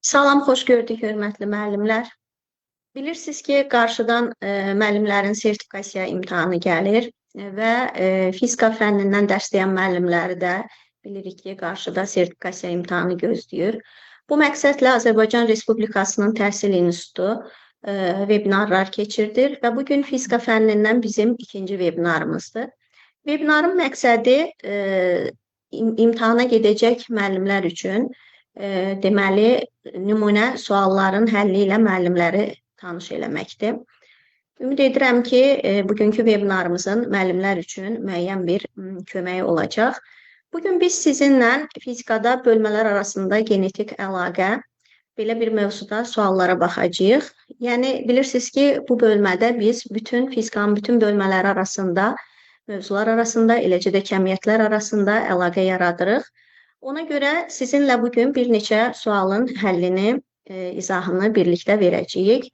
Salam, xoş gördük, hörmətli müəllimlər. Bilirsiniz ki, qarşıdan müəllimlərin sertifikasiya imtahanı gəlir və fizika fənnindən dərs deyən müəllimləri də bilirik ki, qarşıda sertifikasiya imtahanı gözləyir. Bu məqsədlə Azərbaycan Respublikasının Təhsil İnstitutu webinarlar keçirdir və bugün fizika fənnindən bizim ikinci webinarımızdır. Webinarın məqsədi imtahana gedəcək müəllimlər üçün deməli, nümunə sualların həlli ilə müəllimləri tanış eləməkdir. Ümid edirəm ki, bugünkü webinarımızın müəllimlər üçün müəyyən bir köməyi olacaq. Bugün biz sizinlə fizikada bölmələr arasında genetik əlaqə, belə bir mövzuda suallara baxacağıq. Yəni, bilirsiniz ki, bu bölmədə biz fizikanın bütün bölmələri arasında, mövzular arasında, eləcə də kəmiyyətlər arasında əlaqə yaradırıq. Ona görə sizinlə bugün bir neçə sualın həllini, izahını birlikdə verəcəyik.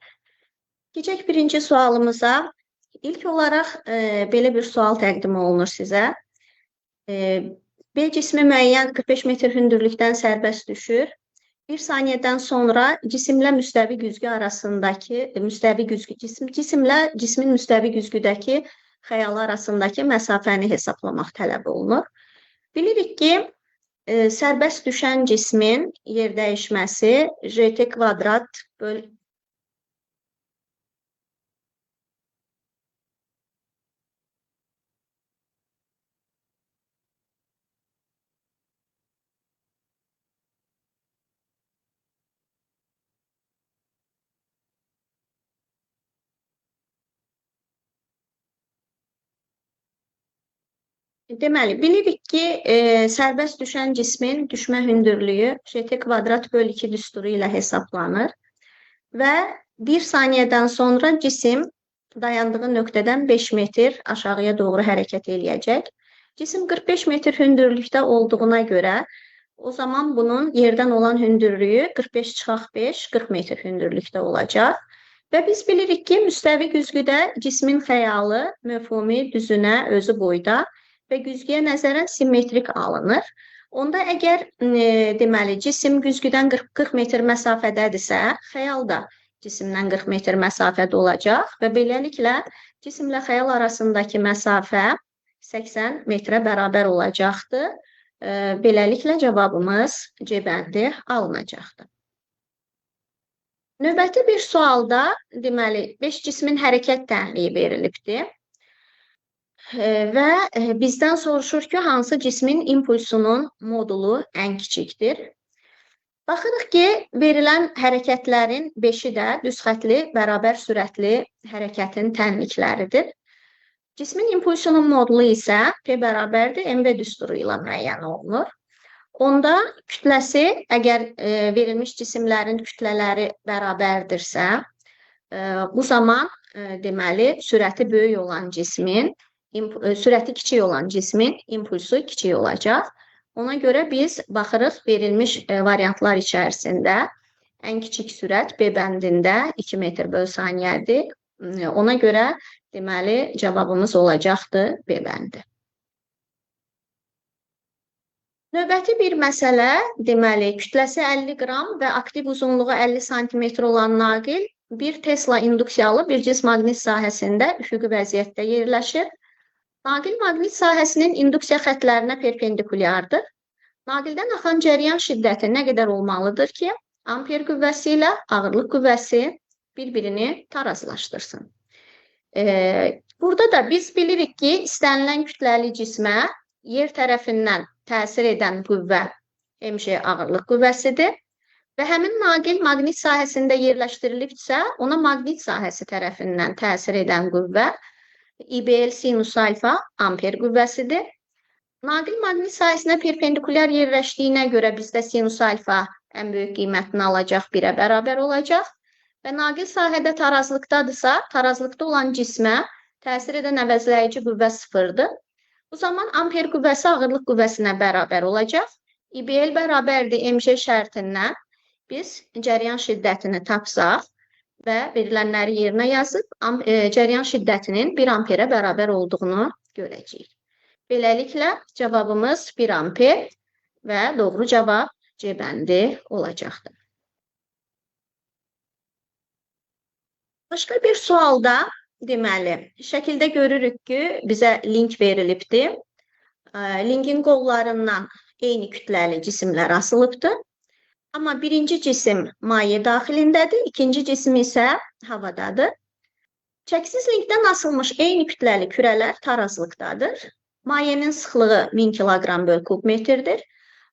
Keçək birinci sualımıza. İlk olaraq belə bir sual təqdim olunur sizə. B cismi müəyyən 45 metr hündürlükdən sərbəst düşür. Bir saniyədən sonra cisimlə müstəvi güzgü arasındakı, cismin müstəvi güzgüdəki xəyalı arasındakı məsafəni hesablamaq tələb olunur. Bilirik ki, sərbəst düşən cismin yer dəyişməsi rt kvadrat böl Deməli, bilirik ki, sərbəst düşən cismin düşmə hündürlüyü rt kvadrat böl 2 düsturu ilə hesablanır və bir saniyədən sonra cisim dayandığı nöqtədən 5 metr aşağıya doğru hərəkət eləyəcək. Cisim 45 metr hündürlükdə olduğuna görə, o zaman bunun yerdən olan hündürlüyü 45 çıxaq 5, 40 metr hündürlükdə olacaq. Və biz bilirik ki, müstəvi güzgüdə cismin xəyalı, məfhumi, düzünə, özü boyda və güzgüyə nəzərən simmetrik alınır. Onda əgər deməli cisim güzgüdən 40 metr məsafədədirsə, xəyal da cisimdən 40 metr məsafədə olacaq və beləliklə cisimlə xəyal arasındakı məsafə 80 metrə bərabər olacaqdır. Beləliklə cavabımız C bəndi alınacaqdır. Növbəti bir sualda deməli 5 cismin hərəkət tənliyi verilibdir. Və bizdən soruşur ki, hansı cismin impulsunun modulu ən kiçikdir? Baxırıq ki, verilən hərəkətlərin 5-i də düz xətli, bərabər sürətli hərəkətin tənlikləridir. Cismin impulsunun modulu isə P bərabərdir, MV düsturu ilə müəyyən olunur. Onda kütləsi, əgər verilmiş cisimlərin kütlələri bərabərdirsə, bu zaman deməli sürəti böyük olan cismin, sürəti kiçik olan cismin impulsu kiçik olacaq. Ona görə biz baxırıq verilmiş variantlar içərisində ən kiçik sürət B bəndində 2 metr böl saniyədir. Ona görə deməli cavabımız olacaqdır B bəndi. Növbəti bir məsələ, deməli kütləsi 50 qram və aktiv uzunluğu 50 sm olan naqil 1 Tesla induksiyalı bir cism maqnit sahəsində üfüqi vəziyyətdə yerləşir. Naqil maqnit sahəsinin induksiya xətlərinə perpendikulyardır. Naqildən axan cəryan şiddəti nə qədər olmalıdır ki, amper qüvvəsi ilə ağırlıq qüvvəsi bir-birini tarazlaşdırsın. Burada da biz bilirik ki, istənilən kütləli cismə yer tərəfindən təsir edən qüvvə mg ağırlıq qüvvəsidir və həmin naqil maqnit sahəsində yerləşdirilibsə, ona maqnit sahəsi tərəfindən təsir edən qüvvə İBL sinus alfa amper qüvvəsidir. Naqil maqnit sahəsinə perpendikulyar yerləşdiyinə görə bizdə sinus alfa ən böyük qiymətini alacaq, 1-ə bərabər olacaq. Və naqil sahədə tarazlıqdadırsa, tarazlıqda olan cismə təsir edən əvəzləyici qüvvə 0-dır. Bu zaman amper qüvvəsi ağırlıq qüvvəsinə bərabər olacaq. İBL bərabərdir mg şərtindən biz cəryan şiddətini tapsaq və verilənləri yerinə yazıb cəryan şiddətinin 1 amperə bərabər olduğunu görəcəyik. Beləliklə cavabımız 1 amper və doğru cavab C bəndi olacaqdır. Başqa bir sualda, deməli, şəkildə görürük ki, bizə link verilibdir. Linkin qollarından eyni kütləli cisimlər asılıbdır. Amma birinci cisim maye daxilindədir, ikinci cisim isə havadadır. Çəksiz linkdən asılmış eyni kütləli kürələr tarazlıqdadır. Mayenin sıxlığı 1000 kiloqram böl kub metrdir.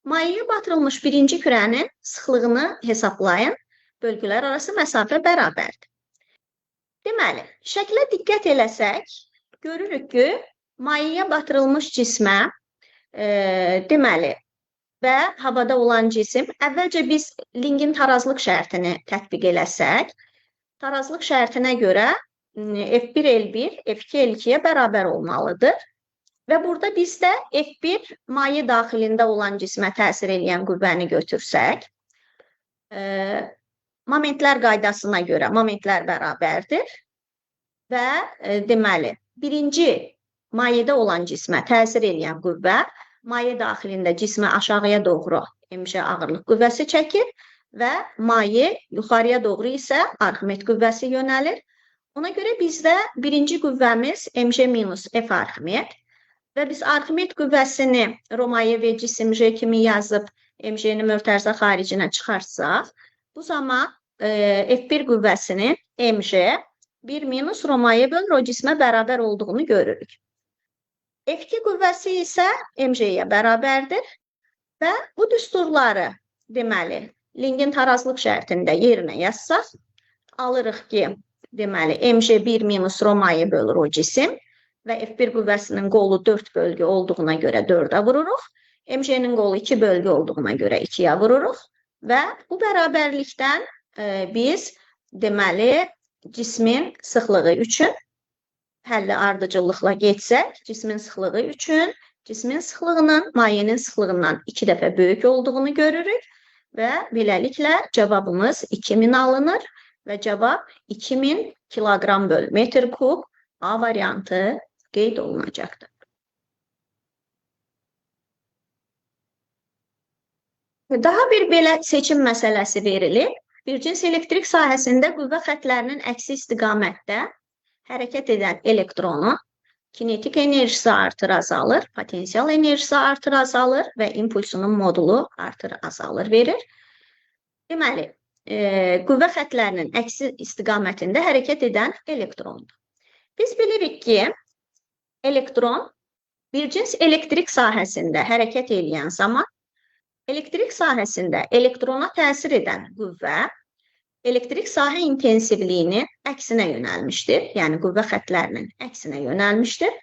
Mayeye batırılmış birinci kürənin sıxlığını hesablayın. Bölgülər arası məsafə bərabərdir. Deməli, şəklə diqqət eləsək, görürük ki, mayeye batırılmış cismə, deməli, və havada olan cisim, əvvəlcə biz linkin tarazlıq şərtini tətbiq eləsək, tarazlıq şərtinə görə F1 L1 F2 L2-yə bərabər olmalıdır. Və burada bizdə F1 maye daxilində olan cismə təsir edən qüvvəni götürsək, momentlər qaydasına görə momentlər bərabərdir və deməli, birinci mayedə olan cismə təsir edən qüvvə maye daxilində cismə aşağıya doğru mc ağırlıq qüvvəsi çəkir və maye yuxarıya doğru isə Arximed qüvvəsi yönəlir. Ona görə bizdə birinci qüvvəmiz mc minus F Arximed və biz Arximed qüvvəsini Romaye və cisim J kimi yazıb mc-ni mötərizə xaricinə çıxarsaq, bu zaman F1 qüvvəsinin mc 1 minus Romaye böl rho cismə bərabər olduğunu görürük. F2 qüvvəsi isə mc-yə bərabərdir və bu düsturları, deməli, linkin tarazlıq şərtində yerinə yazsaq, alırıq ki, deməli, mc 1 minus Romaye böl rho cisim və F1 qüvvəsinin qolu 4 bölgü olduğuna görə 4-ə vururuq. mc-nin qolu 2 bölgü olduğuna görə 2-yə vururuq və bu bərabərlikdən biz, deməli, cismin sıxlığı üçün həlli ardıcıllıqla getsək, cismin sıxlığı üçün cismin sıxlığının mayenin sıxlığından 2 dəfə böyük olduğunu görürük və beləliklə cavabımız 2000 alınır və cavab 2000 kiloqram böl metr kub A variantı qeyd olunacaqdır. Daha bir belə seçim məsələsi verilir. Bir cins elektrik sahəsində qüvvə xətlərinin əksi istiqamətdə hərəkət edən elektronu kinetik enerjisi artır, azalır, potensial enerjisi artır, azalır və impulsunun modulu artır, azalır verir. Deməli, qüvvə xətlərinin əksi istiqamətində hərəkət edən elektrondur. Biz bilirik ki, elektron bir cins elektrik sahəsində hərəkət edən zaman elektrik sahəsində elektrona təsir edən qüvvə elektrik sahə intensivliyinin əksinə yönəlmişdir. Yəni, qüvvə xətlərinin əksinə yönəlmişdir.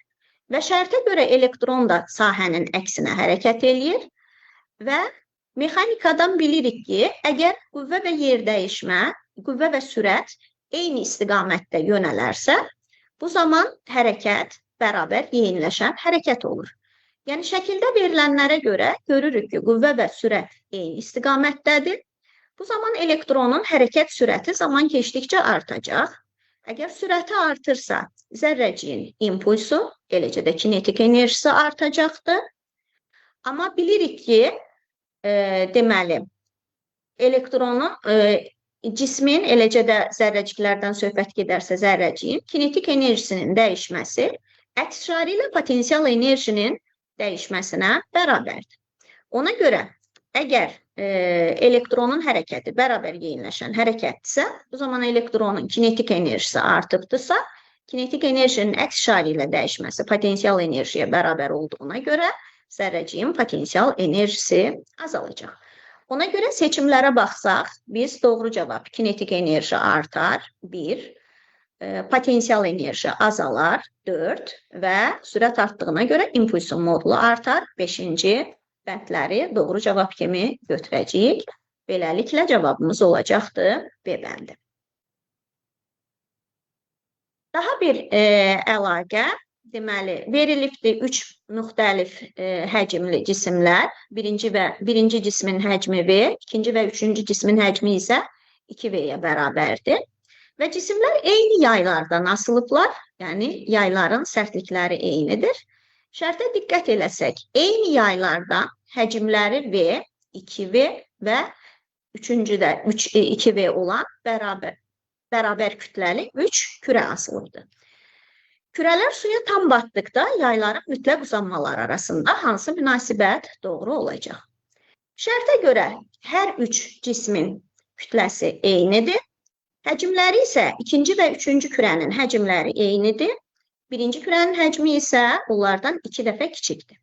Və şərtə görə elektron da sahənin əksinə hərəkət eləyir. Və mexanikadan bilirik ki, əgər qüvvə və yerdəyişmə, qüvvə və sürət eyni istiqamətdə yönələrsə, bu zaman hərəkət bərabər yeyinləşən hərəkət olur. Yəni, şəkildə verilənlərə görə görürük ki, qüvvə və sürət eyni istiqamətdədir. Bu zaman elektronun hərəkət sürəti zaman keçdikcə artacaq. Əgər sürəti artırsa, zərrəciyin impulsu, eləcə də kinetik enerjisi artacaqdır. Amma bilirik ki, deməli, elektronun, cismin, eləcə də zərrəciklərdən söhbət gedərsə zərrəciyin kinetik enerjisinin dəyişməsi əks işarə ilə potensial enerjinin dəyişməsinə bərabərdir. Ona görə, əgər elektronun hərəkəti bərabər yeyinləşən hərəkətdirsə, bu zaman elektronun kinetik enerjisi artıbdırsa, kinetik enerjinin əks işarə ilə dəyişməsi potensial enerjiyə bərabər olduğuna görə zərrəciyin potensial enerjisi azalacaq. Ona görə seçimlərə baxsaq, biz doğru cavab kinetik enerji artar 1, potensial enerji azalar 4 və sürət artdığına görə impulsun modulu artar 5-ci bəndləri doğru cavab kimi götürəcəyik. Beləliklə cavabımız olacaqdır B bəndi. Daha bir əlaqə, deməli, verilibdir 3 müxtəlif həcmli cisimlər. Birinci cismin həcmi V, ikinci və üçüncü cismin həcmi isə 2V-yə bərabərdir. Və cisimlər eyni yaylardan asılıblar, yəni yayların sərtlikləri eynidir. Şərtə diqqət eləsək, eyni yaylardan həcmləri V, 2V və üçüncü də 2V olan bərabər kütləli 3 kürə asılıbdır. Kürələr suya tam batdıqda yayların mütləq uzanmaları arasında hansı münasibət doğru olacaq? Şərtə görə hər 3 cismin kütləsi eynidir. Həcmləri isə ikinci və üçüncü kürənin həcmləri eynidir. Birinci kürənin həcmi isə onlardan 2 dəfə kiçikdir.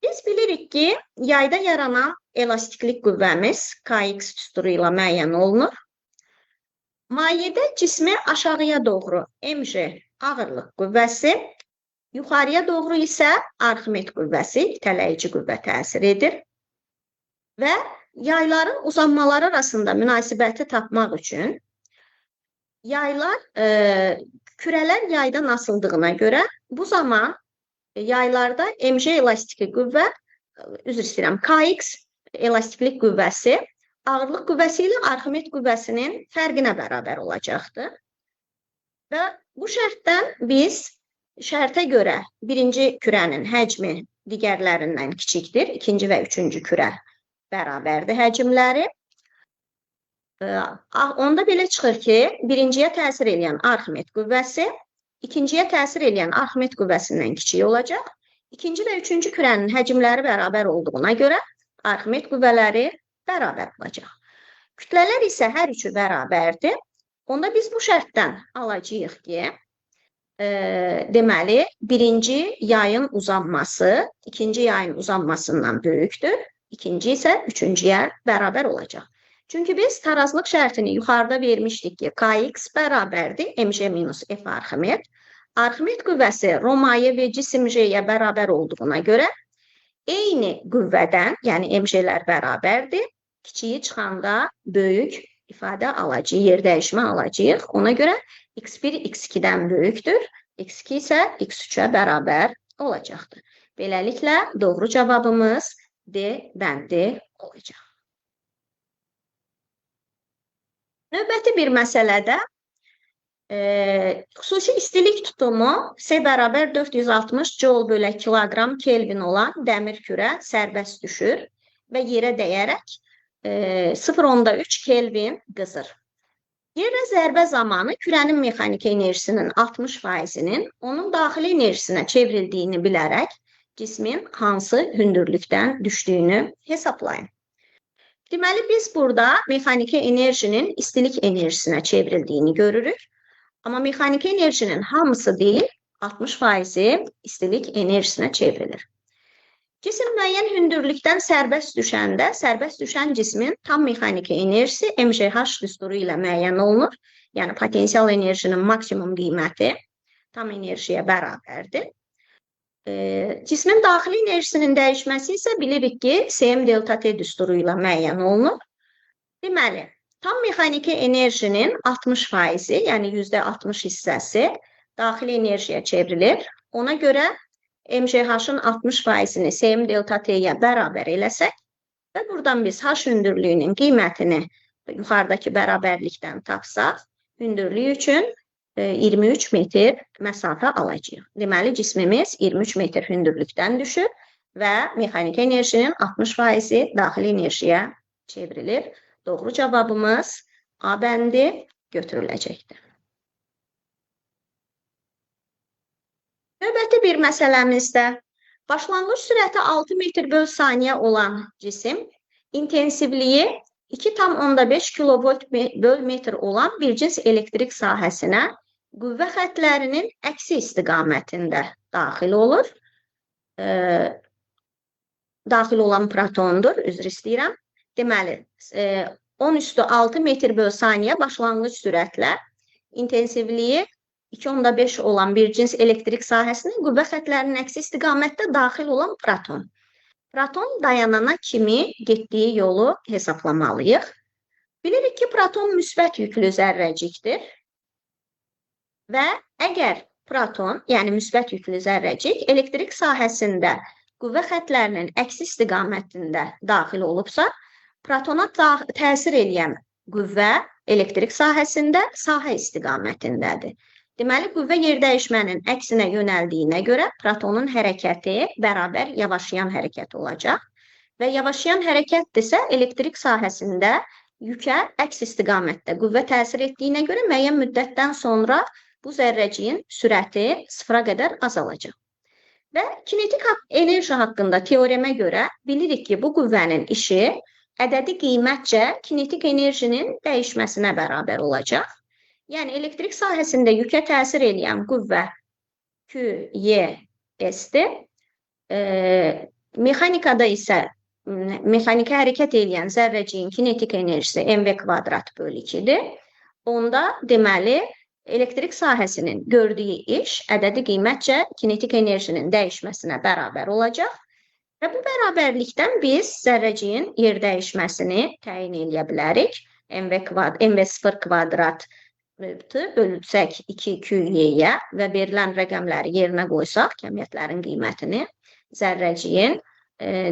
Biz bilirik ki, yayda yaranan elastiklik qüvvəmiz Kx düsturu ilə müəyyən olunur. Mayedə cismi aşağıya doğru mg ağırlıq qüvvəsi, yuxarıya doğru isə Arximed qüvvəsi, itələyici qüvvə təsir edir. Və yayların uzanmaları arasında münasibəti tapmaq üçün kürələr yaydan asıldığına görə bu zaman yaylarda mg elastiki qüvvə, Kx elastiklik qüvvəsi ağırlıq qüvvəsi ilə Arximed qüvvəsinin fərqinə bərabər olacaqdır. Və bu şərtdən biz şərtə görə birinci kürənin həcmi digərlərindən kiçikdir. İkinci və üçüncü kürə bərabərdir həcmləri. Onda belə çıxır ki, birinciyə təsir edən Arximed qüvvəsi ikinciyə təsir edən Arximed qüvvəsindən kiçik olacaq. İkinci və üçüncü kürənin həcmləri bərabər olduğuna görə Arximed qüvvələri bərabər olacaq. Kütlələr isə hər üçü bərabərdir. Onda biz bu şərtdən alacağıq ki, deməli, birinci yayın uzanması ikinci yayın uzanmasından böyükdür. İkinci isə üçüncüyə bərabər olacaq. Çünki biz tarazlıq şərtini yuxarıda vermişdik ki, Kx bərabərdir mg minus f Arximed. Arximed qüvvəsi Romaye və cisim J-yə bərabər olduğuna görə eyni qüvvədən, yəni mg-lər bərabərdir. Kiçiyi çıxanda böyük ifadə alacağıq, yer dəyişmə alacağıq. Ona görə x1 x2-dən böyükdür, x2 isə x3-ə bərabər olacaqdır. Beləliklə, doğru cavabımız D bəndi olacaq. Növbəti bir məsələdə xüsusi istilik tutumu S bərabər 460 joule bölü kiloqram Kelvin olan dəmir kürə sərbəst düşür və yerə dəyərək 0,3 Kelvin qızır. Yerə zərbə zamanı kürənin mexaniki enerjisinin 60%-nin onun daxili enerjisinə çevrildiyini bilərək cismin hansı hündürlükdən düşdüyünü hesablayın. Deməli, biz burada mexaniki enerjinin istilik enerjisinə çevrildiyini görürük. Amma mexaniki enerjinin hamısı deyil, 60%-i istilik enerjisinə çevrilir. Cisim müəyyən hündürlükdən sərbəst düşəndə, sərbəst düşən cismin tam mexaniki enerjisi mgh düsturu ilə müəyyən olunur. Yəni, potensial enerjinin maksimum qiyməti tam enerjiyə bərabərdir. Cismin daxili enerjisinin dəyişməsi isə bilirik ki, Sm delta T düsturu ilə müəyyən olunur. Deməli, tam mexaniki enerjinin 60%, yəni %60 hissəsi daxili enerjiyə çevrilir. Ona görə MGH-ın 60%-ni Sm delta T-yə bərabər eləsək və buradan biz H hündürlüyünün qiymətini yuxarıdakı bərabərlikdən tapsaq, hündürlük üçün 23 metr məsafə alacağıq. Deməli, cismimiz 23 metr hündürlükdən düşür və mexaniki enerjinin 60%-i daxili enerjiyə çevrilir. Doğru cavabımız A bəndi götürüləcəkdir. Növbəti bir məsələmizdə başlanğıc sürəti 6 metr böl saniyə olan cisim intensivliyi 2,5 kilovolt böl metr olan bir cins elektrik sahəsinə qüvvə xətlərinin əksi istiqamətində daxil olur. Daxil olan protondur, üzr istəyirəm. Deməli, 10⁻6 metr böl saniyə başlanğıc sürətlə intensivliyi 2,5 olan bir cins elektrik sahəsinin qüvvə xətlərinin əksi istiqamətdə daxil olan proton. Proton dayanana kimi getdiyi yolu hesablamalıyıq. Bilirik ki, proton müsbət yüklü zərrəcikdir və əgər proton, yəni müsbət yüklü zərrəcik, elektrik sahəsində qüvvə xətlərinin əksi istiqamətində daxil olubsa, protona təsir edən qüvvə elektrik sahəsində sahə istiqamətindədir. Deməli, qüvvə yerdəyişmənin əksinə yönəldiyinə görə protonun hərəkəti bərabər yavaşlayan hərəkət olacaq və yavaşlayan hərəkətdirsə elektrik sahəsində yükə əks istiqamətdə qüvvə təsir etdiyinə görə müəyyən müddətdən sonra bu zərrəciyin sürəti sıfıra qədər azalacaq. Və kinetik enerji haqqında teoremə görə bilirik ki, bu qüvvənin işi ədədi qiymətcə kinetik enerjinin dəyişməsinə bərabər olacaq. Yəni, elektrik sahəsində yükə təsir edən qüvvə QY-S-dir. Mexanikada isə mexaniki hərəkət edən zərrəciyin kinetik enerjisi mv kvadrat bölü 2-dir. Onda deməli, elektrik sahəsinin gördüyü iş ədədi qiymətcə kinetik enerjinin dəyişməsinə bərabər olacaq və bu bərabərlikdən biz zərrəciyin yer dəyişməsini təyin edə bilərik. mv0 kvadrat bölünsək 2QY-yə və verilən rəqəmləri yerinə qoysaq, kəmiyyətlərin qiymətini, zərrəciyin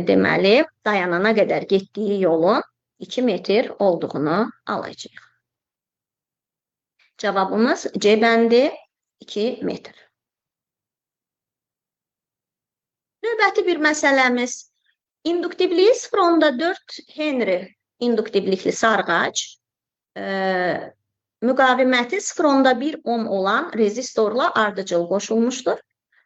deməli dayanana qədər getdiyi yolun 2 metr olduğunu alacağıq. Cavabımız C bəndi 2 metr. Növbəti bir məsələmiz. İnduktivliyi 0,4 Henry induktivlikli sarğac müqaviməti 0,1 ohm olan rezistorla ardıcıl qoşulmuşdur.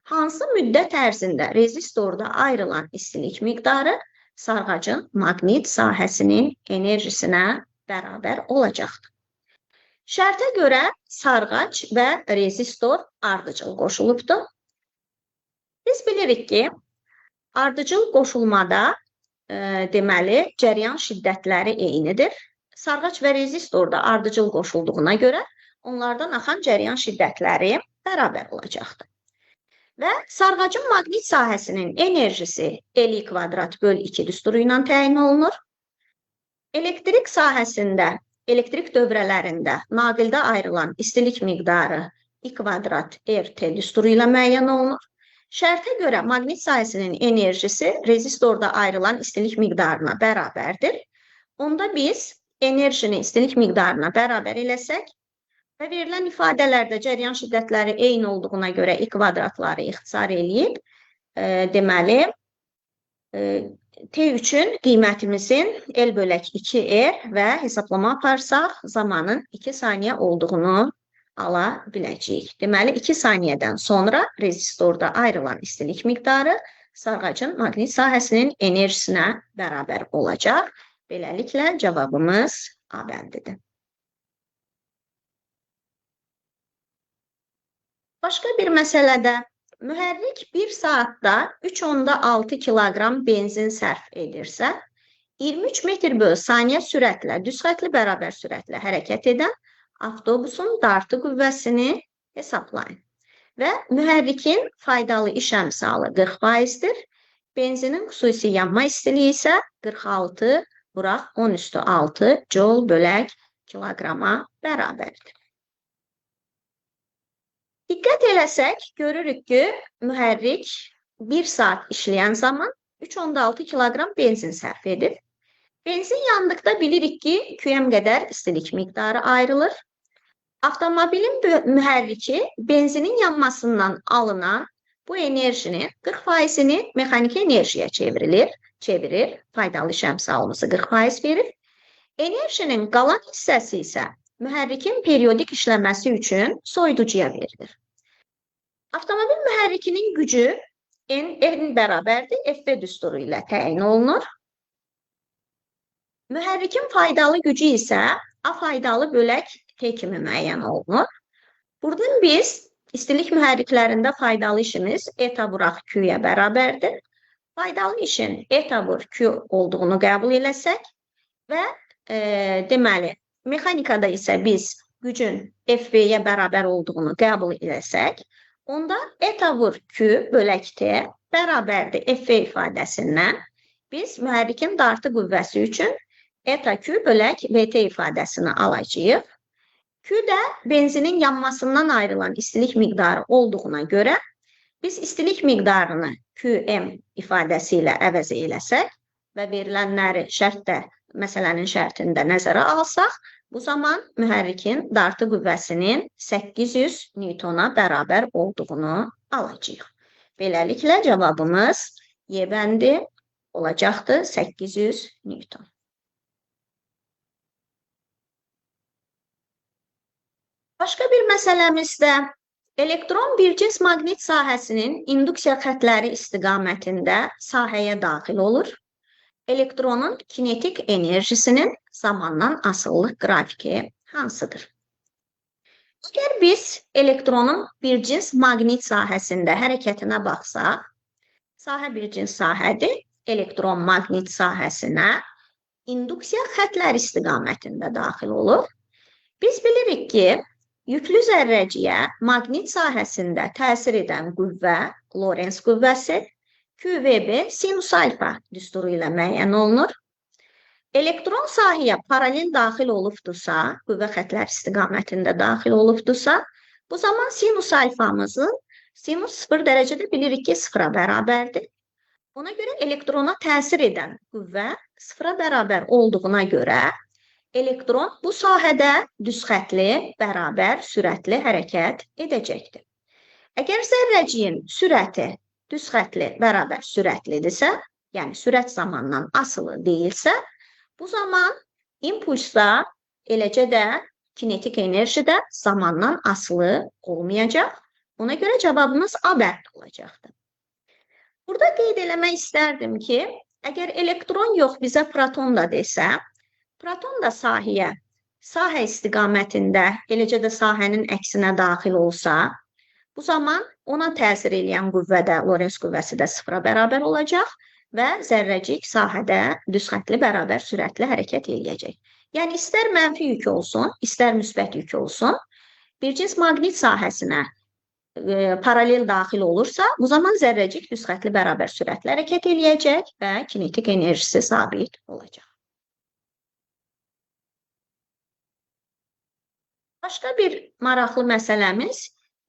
Hansı müddət ərzində rezistorda ayrılan istilik miqdarı sarğacın maqnit sahəsinin enerjisinə bərabər olacaqdır? Şərtə görə sarğac və rezistor ardıcıl qoşulubdur. Biz bilirik ki, ardıcıl qoşulmada deməli cəryan şiddətləri eynidir. Sarğac və rezistorda ardıcıl qoşulduğuna görə onlardan axan cəryan şiddətləri bərabər olacaqdır. Və sarğacın maqnit sahəsinin enerjisi L kvadrat bölü 2 düsturu ilə təyin olunur. Elektrik sahəsində elektrik dövrələrində naqildə ayrılan istilik miqdarı I kvadrat RT düsturu ilə müəyyən olunur. Şərtə görə maqnit sahəsinin enerjisi rezistorda ayrılan istilik miqdarına bərabərdir. Onda biz enerjini istilik miqdarına bərabər eləsək və verilən ifadələrdə cəryan şiddətləri eyni olduğuna görə I kvadratları ixtisar eləyib, deməli, T üçün qiymətimizin L bölək 2R və hesablama aparsaq zamanın 2 saniyə olduğunu ala biləcəyik. Deməli, 2 saniyədən sonra rezistorda ayrılan istilik miqdarı sarğacın maqnit sahəsinin enerjisinə bərabər olacaq. Beləliklə, cavabımız A bəndidir. Başqa bir məsələdə mühərrik 1 saatda 3,6 kiloqram benzin sərf edirsə, 23 metr bölü saniyə sürətlə, düz xətli bərabər sürətlə hərəkət edən avtobusun dartı qüvvəsini hesablayın. Və mühərrikin faydalı iş əmsalı 40%-dir. Benzinin xüsusi yanma istiliyi isə 46 vuraq 10^6 joule bölək kiloqrama bərabərdir. Diqqət eləsək, görürük ki, mühərrik 1 saat işləyən zaman 3,6 kiloqram benzin sərf edir. Benzin yandıqda bilirik ki, QM qədər istilik miqdarı ayrılır. Avtomobilin mühərriki benzinin yanmasından alınan bu enerjinin 40%-ni mexaniki enerjiyə çevirir. Faydalı iş əmsalımızı 40% verir. Enerjinin qalan hissəsi isə mühərrikin periodik işləməsi üçün soyuducuya verilir. Avtomobil mühərrikinin gücü N bərabərdir, FV düsturu ilə təyin olunur. Mühərrikin faydalı gücü isə A faydalı bölək T kimi müəyyən olunur. Buradan biz istilik mühərriklərində faydalı işimiz eta vuraq Q-yə bərabərdir. Faydalı işin eta vur Q olduğunu qəbul eləsək və deməli, mexanikada isə biz gücün FV-yə bərabər olduğunu qəbul eləsək, onda eta vur Q bölək T bərabərdir FV ifadəsindən biz mühərrikin dartı qüvvəsi üçün eta Q bölək VT ifadəsini alacağıq. Q də benzinin yanmasından ayrılan istilik miqdarı olduğuna görə biz istilik miqdarını QM ifadəsi ilə əvəz eləsək və verilənləri şərtdə, məsələnin şərtində nəzərə alsaq, bu zaman mühərrikin dartı qüvvəsinin 800 Newtona bərabər olduğunu alacağıq. Beləliklə, cavabımız Y bəndi olacaqdır 800 Newton. Başqa bir məsələmizdə elektron bir cins maqnit sahəsinin induksiya xətləri istiqamətində sahəyə daxil olur. Elektronun kinetik enerjisinin zamandan asıllıq qrafiki hansıdır? Əgər biz elektronun bir cins maqnit sahəsində hərəkətinə baxsaq, sahə bir cins sahədir, elektron maqnit sahəsinə induksiya xətləri istiqamətində daxil olur. Biz bilirik ki, yüklü zərrəciyə maqnit sahəsində təsir edən qüvvə Lorentz qüvvəsi QVB sinus alfa düsturu ilə müəyyən olunur. Elektron sahəyə paralel daxil olubdursa, qüvvə xətlər istiqamətində daxil olubdursa, bu zaman sinus alfamızın sinus 0 dərəcədə bilirik ki, 0-a bərabərdir. Ona görə elektrona təsir edən qüvvə 0-a bərabər olduğuna görə elektron bu sahədə düzxətli, bərabər, sürətli hərəkət edəcəkdir. Əgər zərrəciyin sürəti düzxətli, bərabər, sürətlidirsə, yəni sürət zamandan asılı deyilsə, bu zaman impulsda, eləcə də kinetik enerji də zamandan asılı olmayacaq. Ona görə cavabımız A bənd olacaqdır. Burada qeyd eləmək istərdim ki, əgər elektron yox, bizə proton da desə, proton da sahə istiqamətində, eləcə də sahənin əksinə daxil olsa, bu zaman ona təsir edən qüvvə də, Lorentz qüvvəsi də 0-a bərabər olacaq və zərrəcik sahədə düzxətli, bərabər, sürətli hərəkət edəcək. Yəni, istər mənfi yük olsun, istər müsbət yük olsun, bir cins maqnit sahəsinə paralel daxil olursa, bu zaman zərrəcik düzxətli, bərabər, sürətli hərəkət edəcək və kinetik enerjisi sabit olacaq. Başqa bir maraqlı məsələmiz,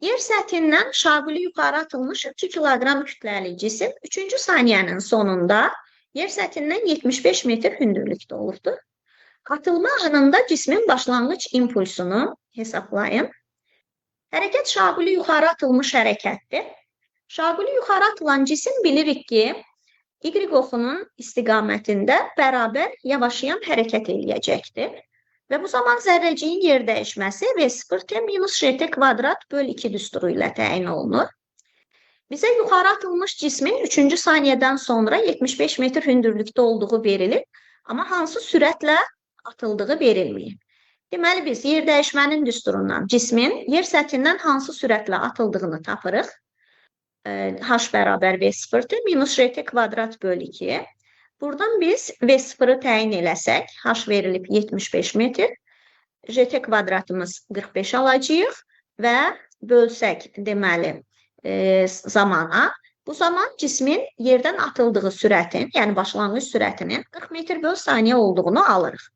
yer səthindən şaquli yuxarı atılmış 2 kiloqram kütləli cisim 3-cü saniyənin sonunda yer səthindən 75 metr hündürlükdə olubdur. Atılma anında cismin başlanğıc impulsunu hesablayın. Hərəkət şaquli yuxarı atılmış hərəkətdir. Şaquli yuxarı atılan cisim bilirik ki, Y oxunun istiqamətində bərabər yavaşayan hərəkət edəcəkdir. Və bu zaman zərrəciyin yer dəyişməsi V0T minus JT kvadrat böl 2 düsturu ilə təyin olunur. Bizə yuxarı atılmış cismin 3-cü saniyədən sonra 75 metr hündürlükdə olduğu verilir, amma hansı sürətlə atıldığı verilməyib. Deməli, biz yer dəyişmənin düsturundan cismin yer səthindən hansı sürətlə atıldığını tapırıq. H bərabər V0T minus JT kvadrat böl 2. Buradan biz V0-ı təyin eləsək, H verilib 75 metr, JT kvadratımız 45 alacağıq və bölsək, deməli, zamana, bu zaman cismin yerdən atıldığı sürətin, yəni başlanğıc sürətinin 40 metr böl saniyə olduğunu alırıq.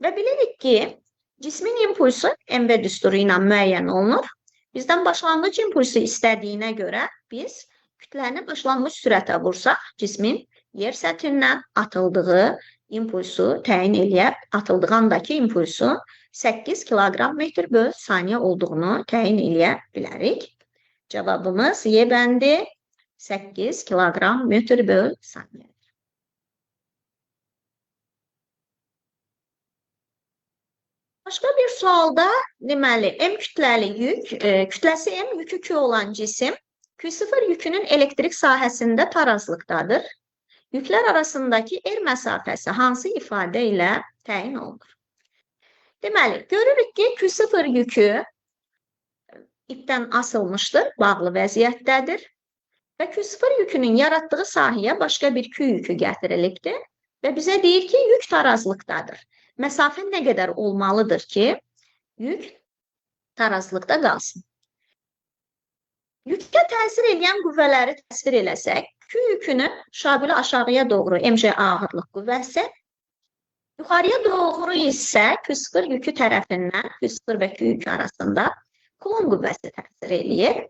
Və bilirik ki, cismin impulsu MV düsturu ilə müəyyən olunur. Bizdən başlanğıc impulsu istədiyinə görə biz kütləni başlanğıc sürətə vursaq, cismin yer səthindən atıldığı impulsu təyin eləyib, atıldığı andakı impulsu 8 kiloqram metr böl saniyə olduğunu təyin eləyə bilərik. Cavabımız Y bəndi 8 kiloqram metr böl saniyə. Başqa bir sualda, deməli, M kütləli yük, kütləsi M, yükü Q olan cisim, Q0 yükünün elektrik sahəsində tarazlıqdadır. Yüklər arasındakı R məsafəsi hansı ifadə ilə təyin olunur? Deməli, görürük ki, Q0 yükü ipdən asılmışdır, bağlı vəziyyətdədir və Q0 yükünün yaratdığı sahəyə başqa bir Q yükü gətirilibdir və bizə deyir ki, yük tarazlıqdadır. Məsafə nə qədər olmalıdır ki, yük tarazlıqda qalsın. Yükə təsir edən qüvvələri təsvir eləsək, Q yükünün şaquli aşağıya doğru mc ağırlıq qüvvəsi, yuxarıya doğru isə Q0 yükü tərəfindən Q0 və Q yükü arasında Kulon qüvvəsi təsir eləyir.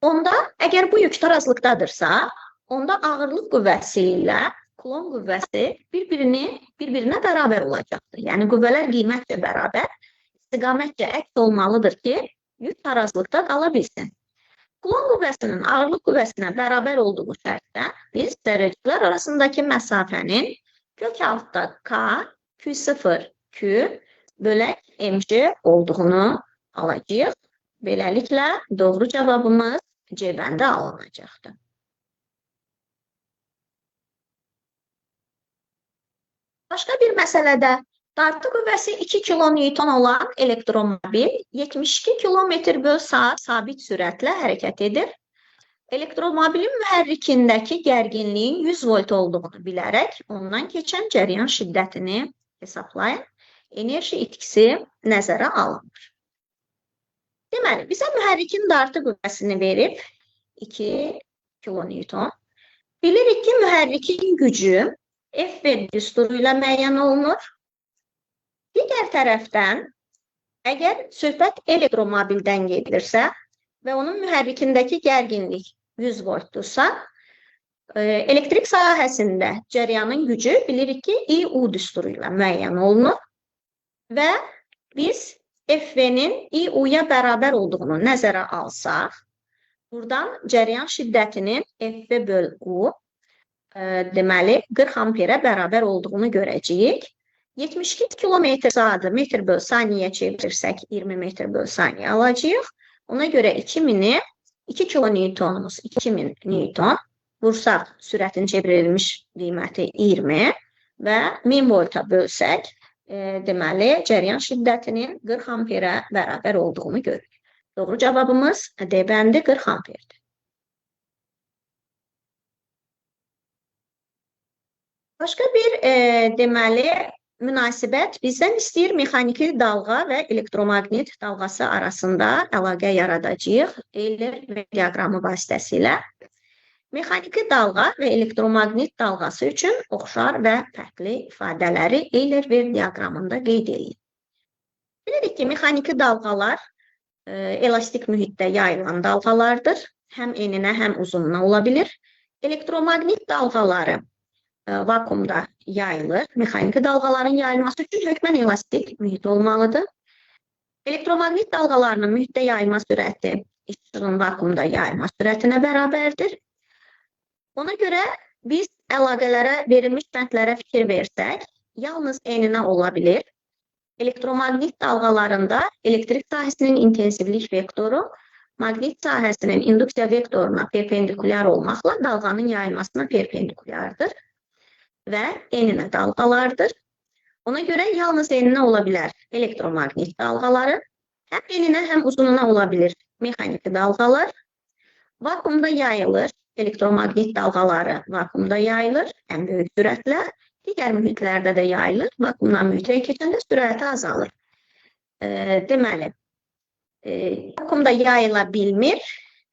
Onda, əgər bu yük tarazlıqdadırsa, onda ağırlıq qüvvəsi ilə Kulon qüvvəsi bir-birinə bərabər olacaqdır. Yəni, qüvvələr qiymətcə bərabər, istiqamətcə əks olmalıdır ki, yük tarazlıqda qala bilsin. Kulon qüvvəsinin ağırlıq qüvvəsinə bərabər olduğu şərtdə biz zərrəciklər arasındakı məsafənin kök altda K, Q0, Q bölək mc olduğunu alacağıq. Beləliklə, doğru cavabımız C bəndi alınacaqdır. Başqa bir məsələdə dartı qüvvəsi 2 kN olan elektromobil 72 km/saat sabit sürətlə hərəkət edir. Elektromobilin mühərrikindəki gərginliyin 100 volt olduğunu bilərək ondan keçən cəryan şiddətini hesablayın. Enerji itkisi nəzərə alınır. Deməli, bizə mühərrikin dartı qüvvəsini verib 2 kN. Bilirik ki, mühərrikin gücü F düsturu ilə müəyyən olunur. Digər tərəfdən, əgər söhbət elektromobildən gedirsə və onun mühərrikindəki gərginlik 100 voltdursa, elektrik sahəsində cəryanın gücü bilirik ki, IU düsturu ilə müəyyən olunur və biz FV-nin IU-ya bərabər olduğunu nəzərə alsaq, buradan cəryan şiddətinin FV böl U deməli 40 amperə bərabər olduğunu görəcəyik. 72 km/saatı metr böl saniyə çevirirsək 20 metr böl saniyə alacağıq. Ona görə 2000-i 2 kN-umuz 2000 Newton vursaq sürətin çevrilmiş qiyməti 20 və 1000 volta bölsək deməli cəryan şiddətinin 40 amperə bərabər olduğunu görürük. Doğru cavabımız D bəndi 40 amperdir. Başqa bir deməli münasibət bizdən istəyir mexaniki dalğa və elektromaqnit dalğası arasında əlaqə yaradacağıq Euler diaqramı vasitəsilə. Mexaniki dalğa və elektromaqnit dalğası üçün oxşar və fərqli ifadələri Euler diaqramında qeyd edilir. Bilirik ki, mexaniki dalğalar elastik mühitdə yayılan dalğalardır. Həm eninə, həm uzununa ola bilir. Elektromaqnit dalğaları vakuumda yayılır. Mexaniki dalğaların yayılması üçün hökmən elastik mühit olmalıdır. Elektromaqnit dalğalarının mühitdə yayılma sürəti işığın vakuumda yayılma sürətinə bərabərdir. Ona görə biz əlaqələrə, verilmiş bəndlərə fikir versək, yalnız eninə ola bilir. Elektromaqnit dalğalarında elektrik sahəsinin intensivlik vektoru maqnit sahəsinin induksiya vektoruna perpendikulyar olmaqla dalğanın yayılmasına perpendikulyardır və eninə dalğalardır. Ona görə yalnız eninə ola bilər elektromaqnit dalğaları, həm eninə, həm uzununa ola bilir mexaniki dalğalar. Vakuumda yayılır, elektromaqnit dalğaları vakuumda yayılır, ən böyük sürətlə. Digər mühitlərdə də yayılır, vakuumdan mühitə keçəndə sürəti azalır. Deməli, vakuumda yayıla bilmir,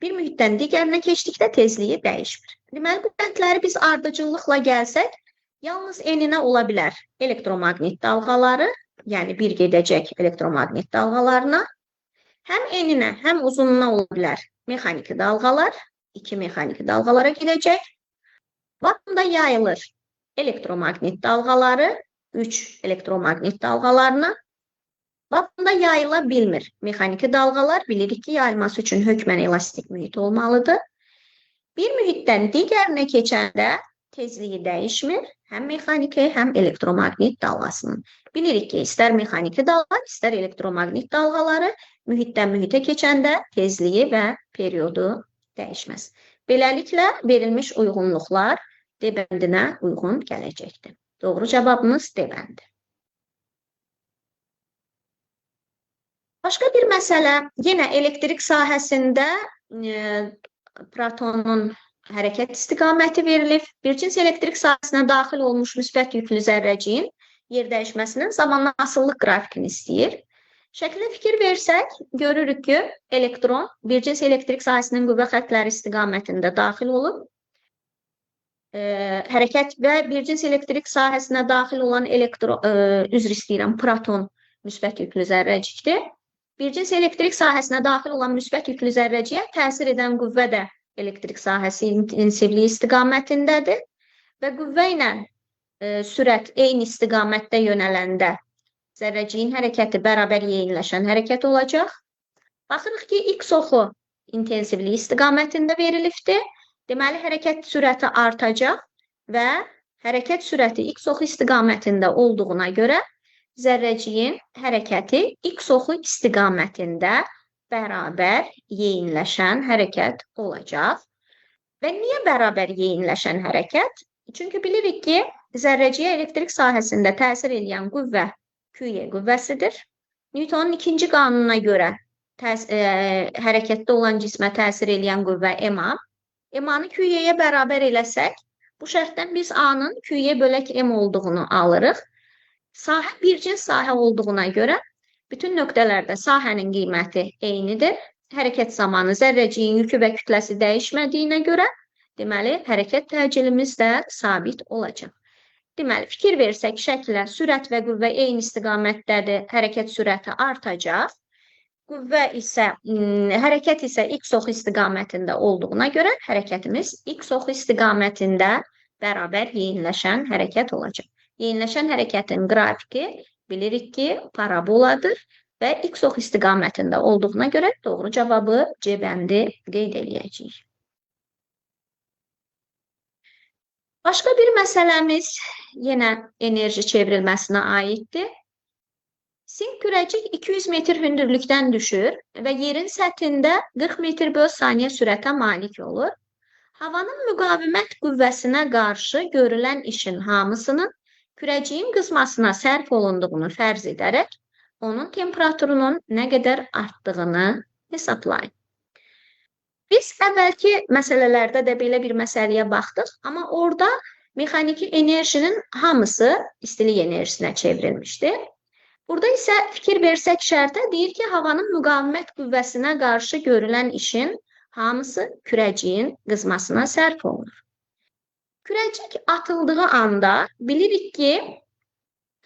bir mühitdən digərinə keçdikdə tezliyi dəyişmir. Deməli, bu bəndləri biz ardıcıllıqla gəlsək, yalnız eninə ola bilər elektromaqnit dalğaları, yəni bir gedəcək elektromaqnit dalğalarına, həm eninə, həm uzununa ola bilər mexaniki dalğalar, 2 mexaniki dalğalara gedəcək. Vakuumda yayılır elektromaqnit dalğaları, 3 elektromaqnit dalğalarına. Vakuumda yayıla bilmir mexaniki dalğalar, bilirik ki, yayılması üçün hökmən elastik mühit olmalıdır. Bir mühitdən digərinə keçəndə tezliyi dəyişmir, həm mexaniki, həm elektromaqnit dalğasının. Bilirik ki, istər mexaniki dalğa, istər elektromaqnit dalğaları mühitdən mühitə keçəndə tezliyi və periodu dəyişməz. Beləliklə, verilmiş uyğunluqlar D bəndinə uyğun gələcəkdir. Doğru cavabımız D bəndi. Başqa bir məsələ, yenə elektrik sahəsində protonun hərəkət istiqaməti verilib. Bir cins elektrik sahəsinə daxil olmuş müsbət yüklü zərrəciyin yer dəyişməsinin zamanla asıllıq qrafikini istəyir. Şəklə fikir versək, görürük ki, elektron bir cins elektrik sahəsinin qüvvə xəttləri istiqamətində daxil olub. Hərəkət və bir cins elektrik sahəsinə daxil olan proton müsbət yüklü zərrəcikdir. Bir cins elektrik sahəsinə daxil olan müsbət yüklü zərrəciyə təsir edən qüvvə də elektrik sahəsi intensivliyi istiqamətindədir və qüvvə ilə sürət eyni istiqamətdə yönələndə zərrəciyin hərəkəti bərabər yeyinləşən hərəkət olacaq. Baxırıq ki, X oxu intensivliyi istiqamətində verilibdir. Deməli, hərəkət sürəti artacaq və hərəkət sürəti X oxu istiqamətində olduğuna görə zərrəciyin hərəkəti x oxu istiqamətində bərabər yeyinləşən hərəkət olacaq. Və niyə bərabər yeyinləşən hərəkət? Çünki bilirik ki, zərrəciyə elektrik sahəsində təsir edən qüvvə QY qüvvəsidir. Newtonun ikinci qanununa görə hərəkətdə olan cismə təsir edən qüvvə MA. MA-nı QY-yə bərabər eləsək, bu şərtdən biz A-nın QY bölək M olduğunu alırıq. Sahə bircins sahə olduğuna görə bütün nöqtələrdə sahənin qiyməti eynidir. Hərəkət zamanı zərrəciyin yükü və kütləsi dəyişmədiyinə görə, deməli, hərəkət təcilimiz də sabit olacaq. Deməli, fikir versək şəklə, sürət və qüvvə eyni istiqamətdədir, hərəkət sürəti artacaq. Hərəkət isə x oxu istiqamətində olduğuna görə hərəkətimiz x oxu istiqamətində bərabər yeyinləşən hərəkət olacaq. Yeyinləşən hərəkətin qrafiki bilirik ki, paraboladır və x oxu istiqamətində olduğuna görə doğru cavabı C bəndi qeyd eləyəcəyik. Başqa bir məsələmiz yenə enerji çevrilməsinə aiddir. Sink kürəcik 200 metr hündürlükdən düşür və yerin səthində 40 metr böl saniyə sürətə malik olur. Havanın müqavimət qüvvəsinə qarşı görülən işin hamısının kürəciyin qızmasına sərf olunduğunu fərz edərək, onun temperaturunun nə qədər artdığını hesablayın. Biz əvvəlki məsələlərdə də belə bir məsələyə baxdıq, amma orada mexaniki enerjinin hamısı istilik enerjisinə çevrilmişdi. Burada isə fikir versək şərtə deyir ki, havanın müqavimət qüvvəsinə qarşı görülən işin hamısı kürəciyin qızmasına sərf olunur. Kürəcik atıldığı anda bilirik ki,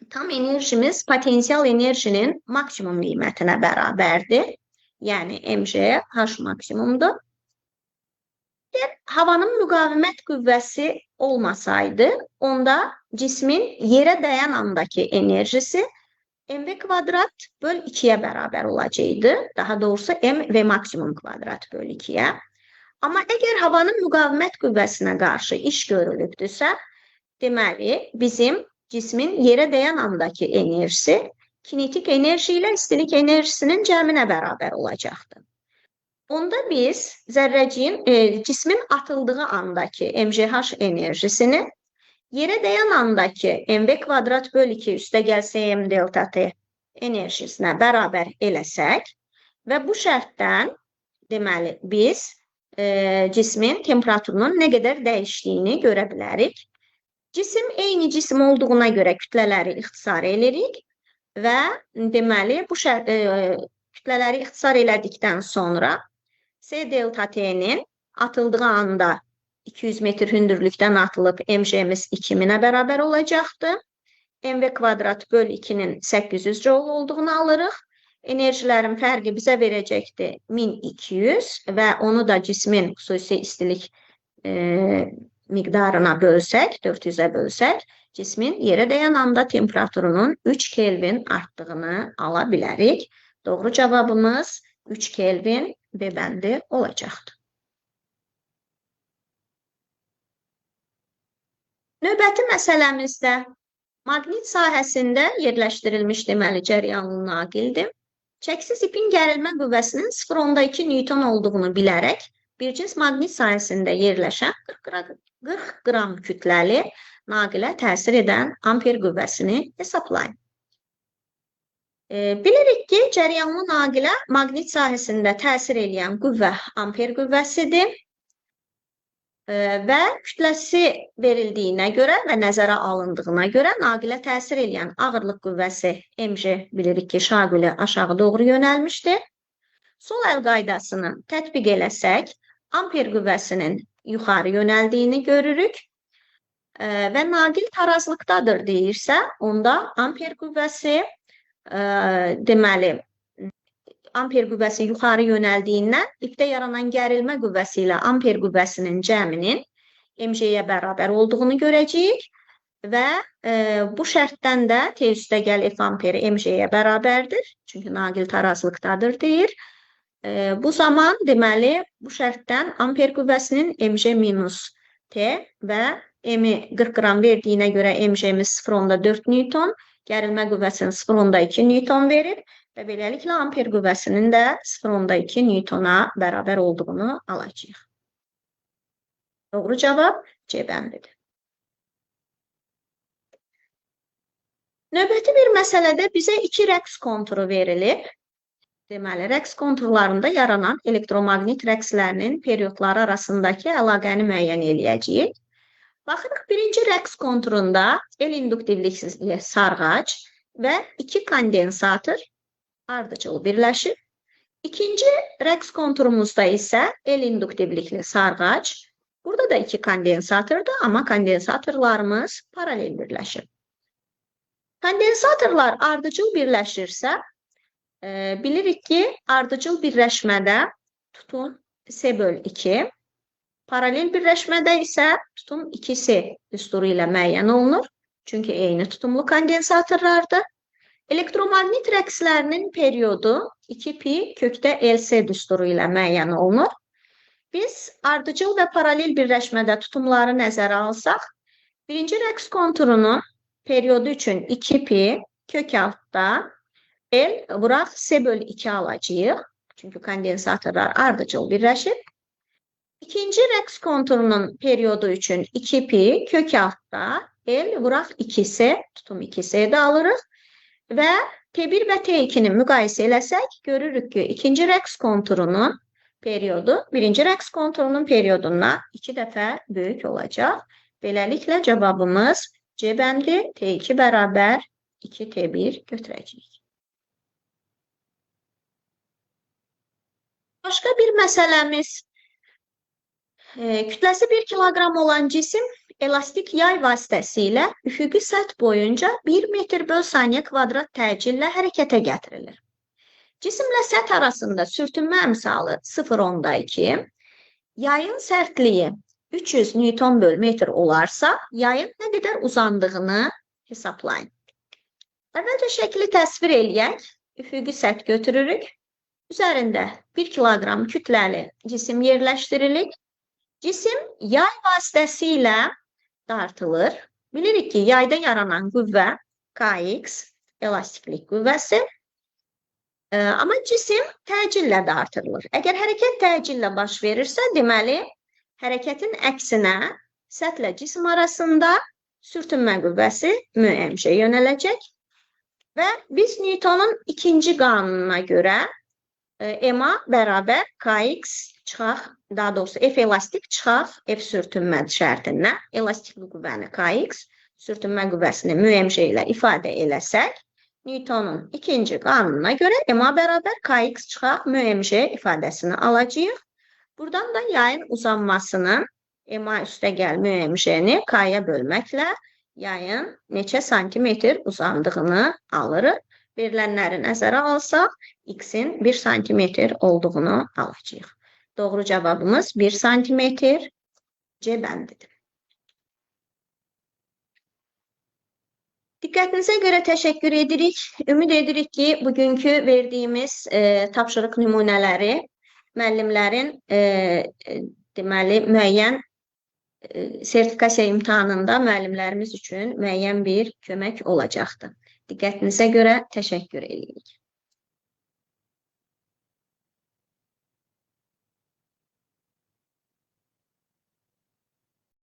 tam enerjimiz potensial enerjinin maksimum qiymətinə bərabərdir. Yəni, mgh maksimumdur. Əgər havanın müqavimət qüvvəsi olmasaydı, onda cismin yerə dəyan andakı enerjisi mv kvadrat böl 2-yə bərabər olacaqdı. Daha doğrusu mv maksimum kvadrat böl 2-yə. Amma əgər havanın müqavimət qüvvəsinə qarşı iş görülübdürsə, deməli, bizim cismin yerə dəyan andakı enerjisi kinetik enerji ilə istilik enerjisinin cəminə bərabər olacaqdır. Onda biz cismin atıldığı andakı mgh enerjisini yerə dəyan andakı mv kvadrat böl 2 üstə gəlsə m delta t enerjisinə bərabər eləsək və bu şərtdən, deməli, biz cismin temperaturunun nə qədər dəyişdiyini görə bilərik. Cisim eyni cisim olduğuna görə kütlələri ixtisar edirik və deməli, bu kütlələri ixtisar elədikdən sonra S delta T'nin atıldığı anda 200 metr hündürlükdən atılıb mg'miz 2000'ə bərabər olacaqdır. mv kvadrat böl 2'nin 800 joule olduğunu alırıq. Enerjilərin fərqi bizə verəcəkdir 1200 və onu da cismin xüsusi istilik miqdarına bölsək, 400'ə bölsək, cismin yerə dəyan anda temperaturunun 3 Kelvin artdığını ala bilərik. Doğru cavabımız 3 Kelvin B bəndi olacaqdır. Növbəti məsələmizdə maqnit sahəsində yerləşdirilmiş deməli cəryanlı naqildir. Çəksiz ipin gərilmə qüvvəsinin 0,2 Newton olduğunu bilərək, bir cins maqnit sahəsində yerləşən 40 qram kütləli naqilə təsir edən amper qüvvəsini hesablayın. Bilirik ki, cəryanlı naqilə maqnit sahəsində təsir edən qüvvə amper qüvvəsidir və kütləsi verildiyinə görə və nəzərə alındığına görə naqilə təsir edən ağırlıq qüvvəsi mg bilirik ki, şaqülə aşağı doğru yönəlmişdir. Sol əl qaydasını tətbiq eləsək, amper qüvvəsinin yuxarı yönəldiyini görürük və naqil tarazlıqdadır deyirsə, onda amper qüvvəsi deməli, amper qüvvəsi yuxarı yönəldiyindən ipdə yaranan gərilmə qüvvəsi ilə amper qüvvəsinin cəminin mg'yə bərabər olduğunu görəcəyik və bu şərtdən də T üstə gəl F amperi mg'yə bərabərdir. Çünki naqil tarazlıqdadır deyir. Bu zaman deməli bu şərtdən amper qüvvəsinin mg minus T və M-i 40 qram verdiyinə görə mg'miz 0,4 Newton, Gərilmə qüvvəsinin 0,2 Newton verir və beləliklə amper qüvvəsinin də 0,2 Newtona bərabər olduğunu alacağıq. Doğru cavab C bəndidir. Növbəti bir məsələdə bizə iki rəqs konturu verilib. Deməli, rəqs konturlarında yaranan elektromaqnit rəqslərinin periodları arasındakı əlaqəni müəyyən eləyəcəyik. Baxırıq, birinci rəqs konturunda el induktivlikli sarğac və iki kondensator ardıcıl birləşir. İkinci rəqs konturumuzda isə el induktivlikli sarğac, burada da iki kondensatordur, amma kondensatorlarımız paralel birləşir. Kondensatorlar ardıcıl birləşirsə, bilirik ki, ardıcıl birləşmədə tutum S/2, paralel birləşmədə isə tutum 2S düsturu ilə müəyyən olunur. Çünki eyni tutumlu kondensatorlardır. Elektromaqnit rəqslərinin periodu 2pi kökdə LC düsturu ilə müəyyən olunur. Biz ardıcıl və paralel birləşmədə tutumları nəzərə alsaq, birinci rəqs konturunun periodu üçün 2pi kök altda L vuraq S/2 alacağıq. Çünki kondensatorlar ardıcıl birləşib. İkinci rəqs konturunun periodu üçün 2pi kök altda L vuraq 2S, tutum 2S də alırıq. Və T1 və T2-ni müqayisə eləsək, görürük ki, ikinci rəqs konturunun periodu birinci rəqs konturunun periyodundan 2 dəfə böyük olacaq. Beləliklə cavabımız C bəndi, T2 bərabər 2T1 götürəcəyik. Başqa bir məsələmiz, kütləsi 1 kiloqram olan cisim elastik yay vasitəsilə üfüqi səth boyunca 1 metr böl saniyə kvadrat təcillə hərəkətə gətirilir. Cisimlə səth arasında sürtünmə əmsalı 0,2, yayın sərtliyi 300 Newton böl metr olarsa, yayın nə qədər uzandığını hesablayın. Əvvəlcə şəkli təsvir eləyək, üfüqi səth götürürük. Üzərində 1 kiloqram kütləli cisim yerləşdirilir. Cisim yay vasitəsilə dartılır. Bilirik ki, yayda yaranan qüvvə Kx, elastiklik qüvvəsi. Amma cisim təcillə dartılır. Əgər hərəkət təcillə baş verirsə, deməli, hərəkətin əksinə səthlə cisim arasında sürtünmə qüvvəsi müəyyən yönələcək. Və biz Newtonun ikinci qanununa görə MA bərabər Kx çıxaq, daha doğrusu F elastik çıxaq F sürtünmə şərtindən elastikli qüvvəni Kx, sürtünmə qüvvəsini müəyyən ilə ifadə eləsək, Newtonun ikinci qanununa görə MA bərabər Kx çıxaq müəyyən ifadəsini alacağıq. Buradan da yayın uzanmasının MA üstəgəl müəyyən K'ya bölməklə yayın neçə santimetr uzandığını alırıq. Verilənləri nəzərə alsaq, X-in 1 santimetr olduğunu alacağıq. Doğru cavabımız 1 santimetr C bəndidir. Diqqətinizə görə təşəkkür edirik. Ümid edirik ki, bugünkü verdiyimiz tapşırıq nümunələri müəllimlərin deməli müəyyən sertifikasiya imtahanında müəllimlərimiz üçün müəyyən bir kömək olacaqdır. Diqqətinizə görə təşəkkür edirik.